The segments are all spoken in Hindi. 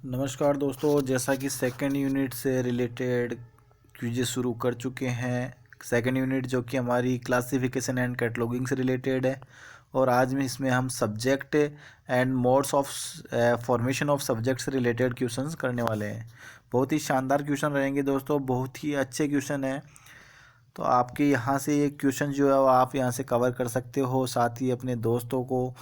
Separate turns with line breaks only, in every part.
नमस्कार दोस्तों, जैसा कि सेकंड यूनिट से रिलेटेड क्विज़ शुरू कर चुके हैं। सेकंड यूनिट जो कि हमारी क्लासिफिकेशन एंड कैटलॉगिंग से रिलेटेड है, और आज में इसमें हम subject and modes of formation of subject से रिलेटेड क्वेश्चंस करने वाले हैं। बहुत ही शानदार क्वेश्चन रहेंगे दोस्तों, बहुत ही अच्छे क्वेश्चन हैं। तो आपके यहाँ से ये क्वेश्चन जो है वो आप यहाँ से कवर कर सकते हो। साथ ही अपने दोस्तों को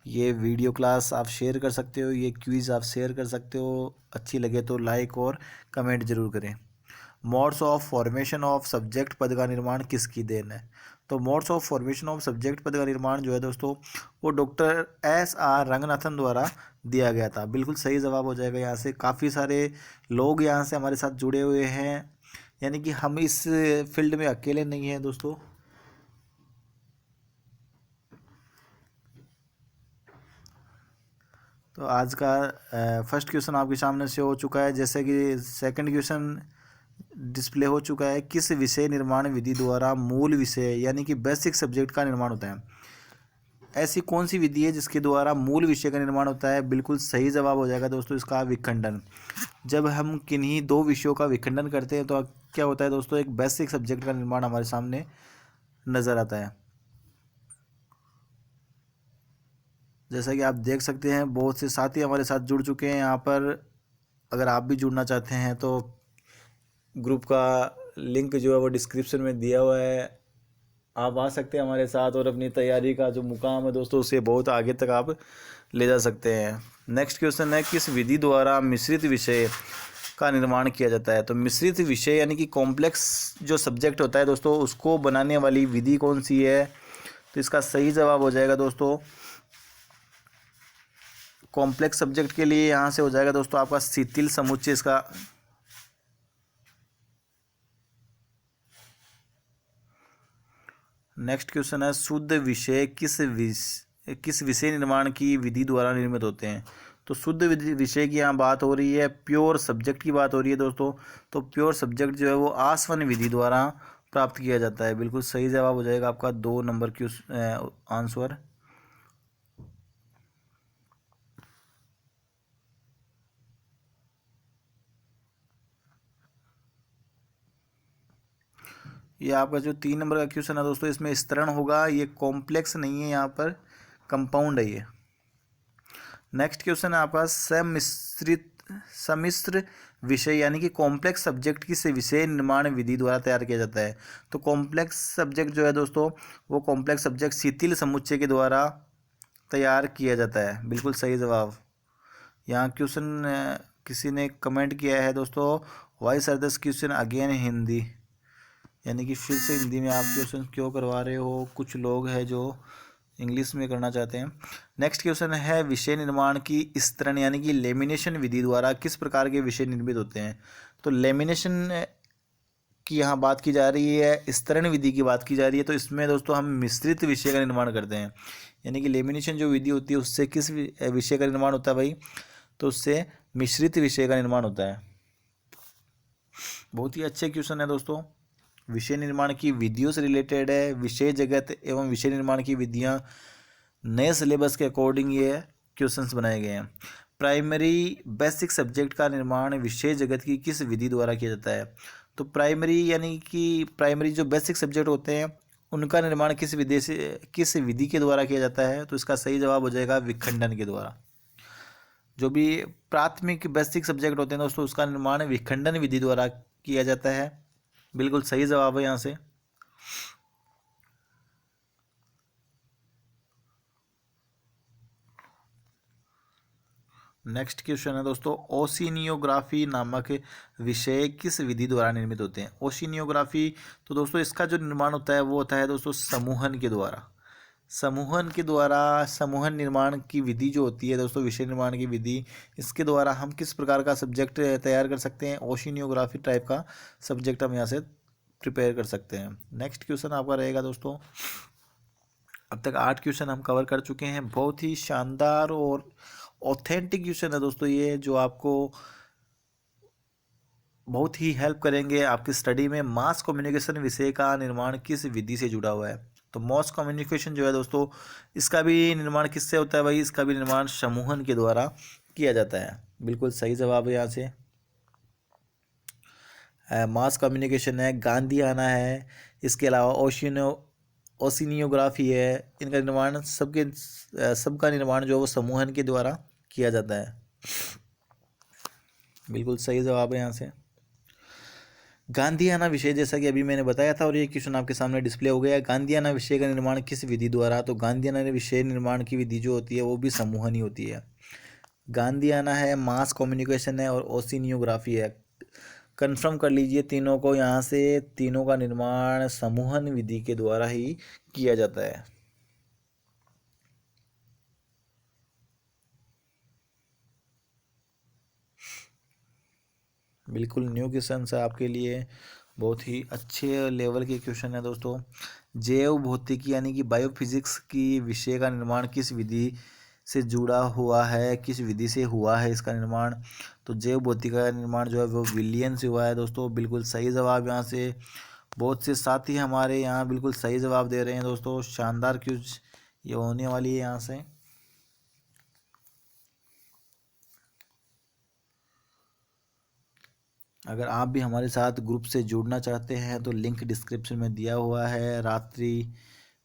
ये वीडियो क्लास आप शेयर कर सकते हो, ये क्विज़ आप शेयर कर सकते हो। अच्छी लगे तो लाइक और कमेंट जरूर करें। Modes of formation of subject पद का निर्माण किसकी देन है? तो modes of formation of subject पद का निर्माण जो है दोस्तों, वो डॉक्टर S.R. रंगनाथन द्वारा दिया गया था। बिल्कुल सही जवाब हो जाएगा। यहाँ से काफ़ी सारे लोग यहाँ से हमारे साथ जुड़े हुए हैं, यानी कि हम इस फील्ड में अकेले नहीं हैं दोस्तों। तो आज का फर्स्ट क्वेश्चन आपके सामने से हो चुका है। जैसे कि सेकंड क्वेश्चन डिस्प्ले हो चुका है। किस विषय निर्माण विधि द्वारा मूल विषय यानी कि बेसिक सब्जेक्ट का निर्माण होता है? ऐसी कौन सी विधि है जिसके द्वारा मूल विषय का निर्माण होता है? बिल्कुल सही जवाब हो जाएगा दोस्तों इसका, विखंडन। जब हम किन्हीं दो विषयों का विखंडन करते हैं तो क्या होता है दोस्तों, एक बेसिक सब्जेक्ट का निर्माण हमारे सामने नज़र आता है। जैसा कि आप देख सकते हैं, बहुत से साथी हमारे साथ जुड़ चुके हैं यहाँ पर। अगर आप भी जुड़ना चाहते हैं तो ग्रुप का लिंक जो है वो डिस्क्रिप्शन में दिया हुआ है, आप आ सकते हैं हमारे साथ और अपनी तैयारी का जो मुकाम है दोस्तों उसे बहुत आगे तक आप ले जा सकते हैं। नेक्स्ट क्वेश्चन है, किस विधि द्वारा मिश्रित विषय का निर्माण किया जाता है? तो मिश्रित विषय यानी कि कॉम्प्लेक्स जो सब्जेक्ट होता है दोस्तों, उसको बनाने वाली विधि कौन सी है? तो इसका सही जवाब हो जाएगा दोस्तों, कॉम्प्लेक्स सब्जेक्ट के लिए यहाँ से हो जाएगा दोस्तों आपका शिथिल समुच्चय। इसका नेक्स्ट क्वेश्चन है, शुद्ध विषय किस विषय निर्माण की विधि द्वारा निर्मित होते हैं? तो शुद्ध विषय की यहाँ बात हो रही है, प्योर सब्जेक्ट की बात हो रही है दोस्तों। तो प्योर सब्जेक्ट जो है वो आसवन विधि द्वारा प्राप्त किया जाता है। बिल्कुल सही जवाब हो जाएगा आपका 2 नंबर की आंसर। ये आपका जो 3 नंबर का क्वेश्चन है दोस्तों, इसमें स्तरण होगा, ये कॉम्प्लेक्स नहीं है, यहाँ पर कंपाउंड है ये। नेक्स्ट क्वेश्चन है आपका, सम्मिश्र विषय यानी कि कॉम्प्लेक्स सब्जेक्ट किस विषय निर्माण विधि द्वारा तैयार किया जाता है? तो कॉम्प्लेक्स सब्जेक्ट जो है दोस्तों, वो कॉम्प्लेक्स सब्जेक्ट शिथिल समुच्चय के द्वारा तैयार किया जाता है। बिल्कुल सही जवाब। यहाँ क्वेश्चन किसी ने कमेंट किया है दोस्तों, why sir this question again Hindi, यानी कि फिर से हिंदी में आप क्वेश्चन क्यों करवा रहे हो? कुछ लोग हैं जो इंग्लिश में करना चाहते हैं। नेक्स्ट क्वेश्चन है, विषय निर्माण की स्तरण यानी कि लेमिनेशन विधि द्वारा किस प्रकार के विषय निर्मित होते हैं? तो लेमिनेशन की यहाँ बात की जा रही है, स्तरण विधि की बात की जा रही है। तो इसमें दोस्तों हम मिश्रित विषय का निर्माण करते हैं, यानी कि लेमिनेशन जो विधि होती है उससे किस विषय का निर्माण होता है भाई? तो उससे मिश्रित विषय का निर्माण होता है। बहुत ही अच्छे क्वेश्चन है दोस्तों, विषय निर्माण की विधियों से रिलेटेड है। विषय जगत एवं विषय निर्माण की विधियां नए सिलेबस के अकॉर्डिंग ये क्वेश्चंस बनाए गए हैं। प्राइमरी बेसिक सब्जेक्ट का निर्माण विषय जगत की किस विधि द्वारा किया जाता है? तो प्राइमरी यानी कि प्राइमरी जो बेसिक सब्जेक्ट होते हैं उनका निर्माण किस विधि के द्वारा किया जाता है? तो इसका सही जवाब हो जाएगा विखंडन के द्वारा। जो भी प्राथमिक बेसिक सब्जेक्ट होते हैं दोस्तों, उसका निर्माण विखंडन विधि द्वारा किया जाता है। बिल्कुल सही जवाब है यहाँ से। नेक्स्ट क्वेश्चन है दोस्तों, ओशिनियोग्राफी नामक विषय किस विधि द्वारा निर्मित होते हैं? ओशिनियोग्राफी, तो दोस्तों इसका जो निर्माण होता है वो होता है दोस्तों समूहन के द्वारा। समूहन के द्वारा, समूहन निर्माण की विधि जो होती है दोस्तों, विषय निर्माण की विधि, इसके द्वारा हम किस प्रकार का सब्जेक्ट तैयार कर सकते हैं? ओशिनियोग्राफी टाइप का सब्जेक्ट हम यहाँ से प्रिपेयर कर सकते हैं। नेक्स्ट क्वेश्चन आपका रहेगा दोस्तों, अब तक 8 क्वेश्चन हम कवर कर चुके हैं। बहुत ही शानदार और ऑथेंटिक क्वेश्चन है दोस्तों ये, जो आपको बहुत ही हेल्प करेंगे आपकी स्टडी में। मास कम्युनिकेशन विषय का निर्माण किस विधि से जुड़ा हुआ है? तो मास कम्युनिकेशन जो है दोस्तों, इसका भी निर्माण किससे होता है भाई? इसका भी निर्माण समूहन के द्वारा किया जाता है। बिल्कुल सही जवाब है यहाँ से। मास कम्युनिकेशन है, गांधीयाना है, इसके अलावा ओशिनियोग्राफी है। इनका निर्माण सबका निर्माण जो है वो समूहन के द्वारा किया जाता है। बिल्कुल सही जवाब है यहाँ से। गांधीयाना विषय, जैसा कि अभी मैंने बताया था और ये क्वेश्चन आपके सामने डिस्प्ले हो गया है। गांधीयाना विषय का निर्माण किस विधि द्वारा? तो गांधीयाना विषय निर्माण की विधि जो होती है वो भी समूहन ही होती है। गांधीयाना है, मास कम्युनिकेशन है और ओशिनियोग्राफी है। कंफर्म कर लीजिए तीनों को यहाँ से। तीनों का निर्माण समूहन विधि के द्वारा ही किया जाता है। बिल्कुल न्यू क्वेश्चन है आपके लिए, बहुत ही अच्छे लेवल के क्वेश्चन है दोस्तों। जैव भौतिकी यानी कि बायोफिजिक्स की विषय का निर्माण किस विधि से जुड़ा हुआ है? किस विधि से हुआ है इसका निर्माण? तो जैव भौतिकी का निर्माण जो है वो विलियन से हुआ है दोस्तों। बिल्कुल सही जवाब यहाँ से। बहुत से साथी हमारे यहाँ बिल्कुल सही जवाब दे रहे हैं दोस्तों। शानदार क्यूज ये होने वाली है यहाँ से। अगर आप भी हमारे साथ ग्रुप से जुड़ना चाहते हैं तो लिंक डिस्क्रिप्शन में दिया हुआ है। रात्रि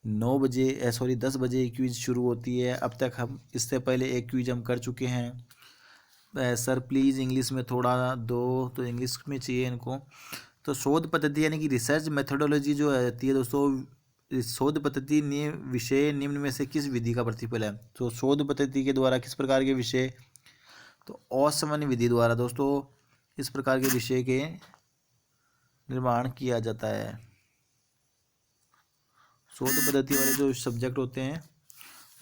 10 बजे क्विज शुरू होती है। अब तक हम इससे पहले एक क्विज हम कर चुके हैं। सर प्लीज़ इंग्लिश में थोड़ा दो, तो इंग्लिश में चाहिए इनको। तो शोध पद्धति यानी कि रिसर्च मेथोडोलॉजी जो रहती है दोस्तों, शोध पद्धति विषय निम्न में से किस विधि का प्रतिफल है? तो शोध पद्धति के द्वारा किस प्रकार के विषय? तो असमान विधि द्वारा दोस्तों इस प्रकार के विषय के निर्माण किया जाता है। शोध पद्धति वाले जो सब्जेक्ट होते हैं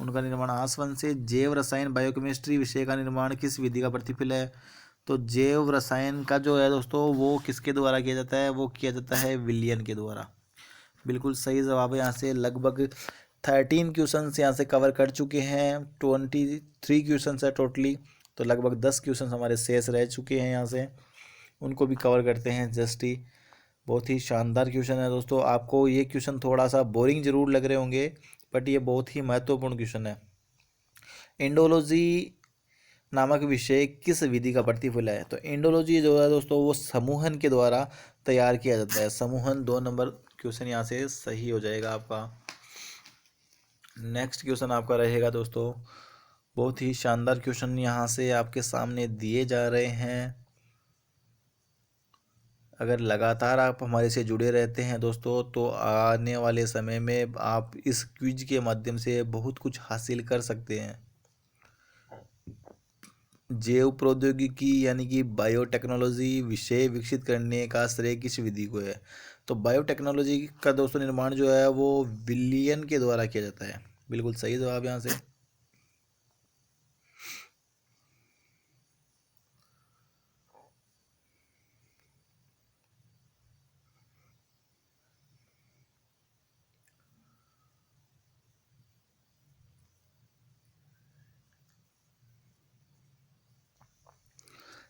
उनका निर्माण आसवन से। जैव रसायन बायोकेमिस्ट्री विषय का निर्माण किस विधि का प्रतिफल है? तो जैव रसायन का जो है दोस्तों वो किसके द्वारा किया जाता है? वो किया जाता है विलियन के द्वारा। बिल्कुल सही जवाब है यहाँ से। लगभग 13 क्वेश्चन यहाँ से कवर कर चुके हैं। 23 क्वेश्चन है टोटली, तो लगभग 10 क्वेश्चन हमारे शेष रह चुके हैं यहाँ से, उनको भी कवर करते हैं जस्ट ही। बहुत ही शानदार क्वेश्चन है दोस्तों। आपको ये क्वेश्चन थोड़ा सा बोरिंग जरूर लग रहे होंगे, बट ये बहुत ही महत्वपूर्ण क्वेश्चन है। इंडोलॉजी नामक विषय किस विधि का प्रतिफल है? तो इंडोलॉजी जो है दोस्तों वो समूहन के द्वारा तैयार किया जाता है। समूहन 2 नंबर क्वेश्चन यहाँ से सही हो जाएगा आपका। नेक्स्ट क्वेश्चन आपका रहेगा दोस्तों, बहुत ही शानदार क्वेश्चन यहाँ से आपके सामने दिए जा रहे हैं। अगर लगातार आप हमारे से जुड़े रहते हैं दोस्तों तो आने वाले समय में आप इस क्विज के माध्यम से बहुत कुछ हासिल कर सकते हैं। जैव प्रौद्योगिकी यानी कि बायोटेक्नोलॉजी विषय विकसित करने का श्रेय किस विधि को है? तो बायोटेक्नोलॉजी का दोस्तों निर्माण जो है वो विलियन के द्वारा किया जाता है। बिल्कुल सही जवाब यहाँ से।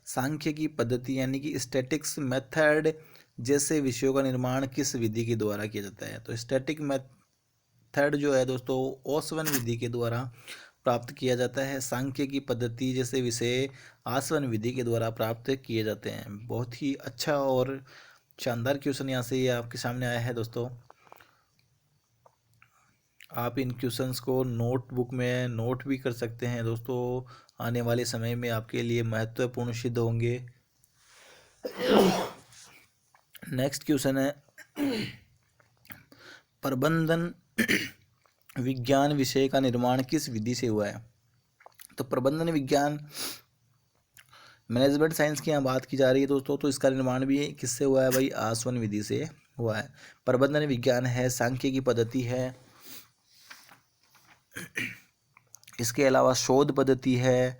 सांख्यिकी पद्धति यानी कि स्टैटिक्स मेथड जैसे विषयों का निर्माण किस विधि के द्वारा किया जाता है? तो स्टैटिक मेथड जो है दोस्तों ओसवन विधि के द्वारा प्राप्त किया जाता है। सांख्यिकी पद्धति जैसे विषय आसवन विधि के द्वारा प्राप्त किए जाते हैं। बहुत ही अच्छा और शानदार क्वेश्चन यहाँ से ये आपके सामने आया है दोस्तों। आप इन क्वेश्चंस को नोटबुक में नोट भी कर सकते हैं दोस्तों, आने वाले समय में आपके लिए महत्वपूर्ण सिद्ध होंगे। नेक्स्ट क्वेश्चन है, प्रबंधन विज्ञान विषय का निर्माण किस विधि से हुआ है? तो प्रबंधन विज्ञान मैनेजमेंट साइंस की यहाँ बात की जा रही है दोस्तों, तो इसका निर्माण भी किससे हुआ है भाई? आसवन विधि से हुआ है। प्रबंधन विज्ञान है, सांख्यिकी पद्धति है, इसके अलावा शोध पद्धति है,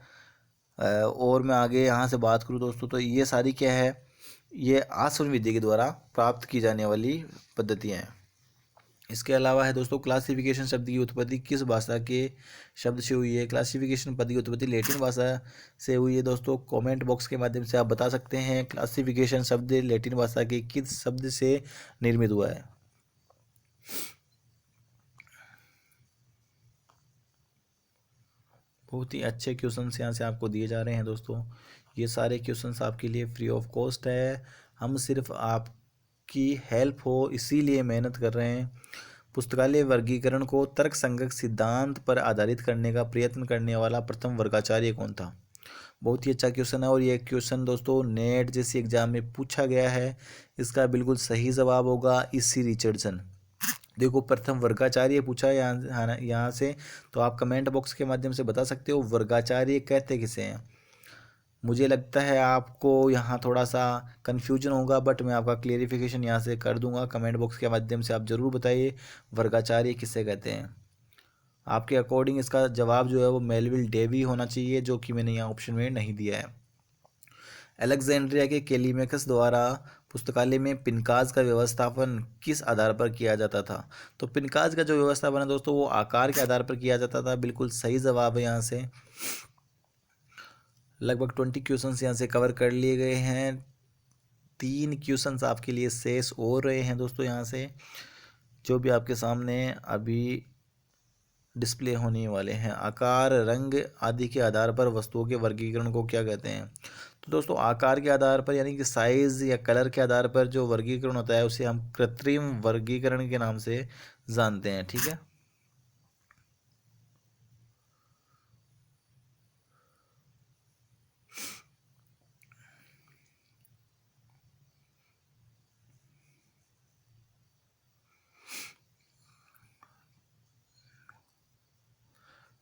और मैं आगे यहाँ से बात करूँ दोस्तों तो ये सारी क्या है? ये आसवन विधि के द्वारा प्राप्त की जाने वाली पद्धतियाँ हैं। इसके अलावा है दोस्तों क्लासिफिकेशन शब्द की उत्पत्ति किस भाषा के शब्द से हुई है? क्लासिफिकेशन पद की उत्पत्ति लैटिन भाषा से हुई है दोस्तों। कमेंट बॉक्स के माध्यम से आप बता सकते हैं क्लासिफिकेशन शब्द लैटिन भाषा के किस शब्द से निर्मित हुआ है? बहुत ही अच्छे क्वेश्चंस यहाँ से आपको दिए जा रहे हैं दोस्तों। ये सारे क्वेश्चंस आपके लिए फ्री ऑफ कॉस्ट है, हम सिर्फ आपकी हेल्प हो इसीलिए मेहनत कर रहे हैं। पुस्तकालय वर्गीकरण को तर्कसंगत सिद्धांत पर आधारित करने का प्रयत्न करने वाला प्रथम वर्गाचार्य कौन था? बहुत ही अच्छा क्वेश्चन है और ये क्वेश्चन दोस्तों नेट जैसे एग्जाम में पूछा गया है। इसका बिल्कुल सही जवाब होगा E.C. रिचर्डसन। देखो प्रथम वर्गाचार्य पूछा है यहाँ से, तो आप कमेंट बॉक्स के माध्यम से बता सकते हो वर्गाचार्य कहते किसे हैं। मुझे लगता है आपको यहाँ थोड़ा सा कन्फ्यूजन होगा, बट मैं आपका क्लियरिफिकेशन यहाँ से कर दूंगा। कमेंट बॉक्स के माध्यम से आप ज़रूर बताइए वर्गाचार्य किसे कहते हैं। आपके अकॉर्डिंग इसका जवाब जो है वो मेलविल डेवी होना चाहिए, जो कि मैंने यहाँ ऑप्शन में नहीं दिया है। अलेक्जेंड्रिया के कैलीमेकस द्वारा पुस्तकालय में पिनकाज का व्यवस्थापन किस आधार पर किया जाता था? तो पिनकाज का जो व्यवस्थापन है दोस्तों वो आकार के आधार पर किया जाता था। बिल्कुल सही जवाब है यहाँ से। लगभग 20 क्वेश्चंस यहाँ से कवर कर लिए गए हैं। 3 क्वेश्चंस आपके लिए शेष हो रहे हैं दोस्तों यहाँ से, जो भी आपके सामने अभी डिस्प्ले होने वाले हैं। आकार, रंग आदि के आधार पर वस्तुओं के वर्गीकरण को क्या कहते हैं? तो दोस्तों आकार के आधार पर यानी कि साइज या कलर के आधार पर जो वर्गीकरण होता है उसे हम कृत्रिम वर्गीकरण के नाम से जानते हैं। ठीक है।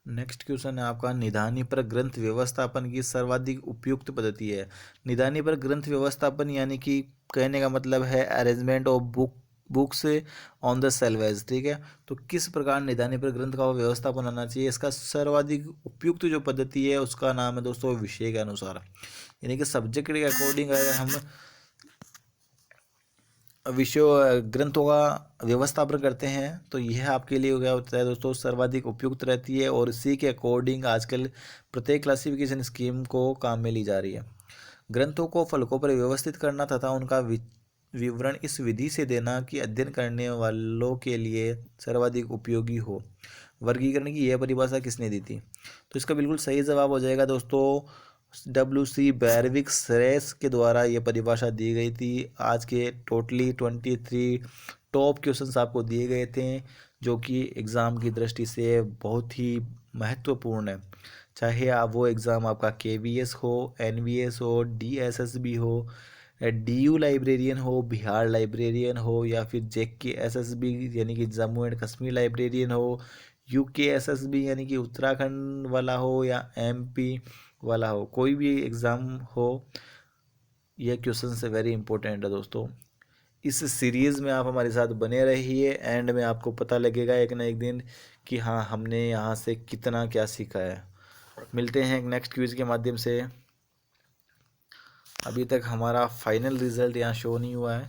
नेक्स्ट क्वेश्चन है आपका, निदानी पर ग्रंथ व्यवस्थापन की सर्वाधिक उपयुक्त पद्धति है। निदानी पर ग्रंथ व्यवस्थापन यानी कि कहने का मतलब है arrangement of books on the salvage. ठीक है। तो किस प्रकार निदानी पर ग्रंथ का व्यवस्थापन होना चाहिए, इसका सर्वाधिक उपयुक्त जो पद्धति है उसका नाम है दोस्तों विषय के अनुसार, यानी कि सब्जेक्ट के अकॉर्डिंग अगर हम विषय ग्रंथों का व्यवस्थापन करते हैं तो यह आपके लिए क्या होता है दोस्तों सर्वाधिक उपयुक्त रहती है, और इसी के अकॉर्डिंग आजकल प्रत्येक क्लासिफिकेशन स्कीम को काम में ली जा रही है। ग्रंथों को फलकों पर व्यवस्थित करना तथा उनका विवरण इस विधि से देना कि अध्ययन करने वालों के लिए सर्वाधिक उपयोगी हो। वर्गीकरण की यह परिभाषा किसने दी थी? तो इसका बिल्कुल सही जवाब हो जाएगा दोस्तों W.C. बैरविक सरेस के द्वारा ये परिभाषा दी गई थी। आज के टोटली 23 टॉप क्वेश्चंस आपको दिए गए थे, जो कि एग्ज़ाम की दृष्टि से बहुत ही महत्वपूर्ण है। चाहे आप वो एग्ज़ाम आपका KVS हो, NVS हो, DSSB हो, DU लाइब्रेरियन हो, बिहार लाइब्रेरियन हो, या फिर JKSSB यानी कि जम्मू एंड कश्मीर लाइब्रेरियन हो, UKSSB यानी कि उत्तराखंड वाला हो, या MP वाला हो, कोई भी एग्ज़ाम हो, यह क्वेश्चन से वेरी इंपॉर्टेंट है दोस्तों। इस सीरीज़ में आप हमारे साथ बने रहिए, एंड में आपको पता लगेगा एक ना एक दिन कि हाँ हमने यहाँ से कितना क्या सीखा है। मिलते हैं एक नेक्स्ट क्विज के माध्यम से। अभी तक हमारा फाइनल रिजल्ट यहाँ शो नहीं हुआ है।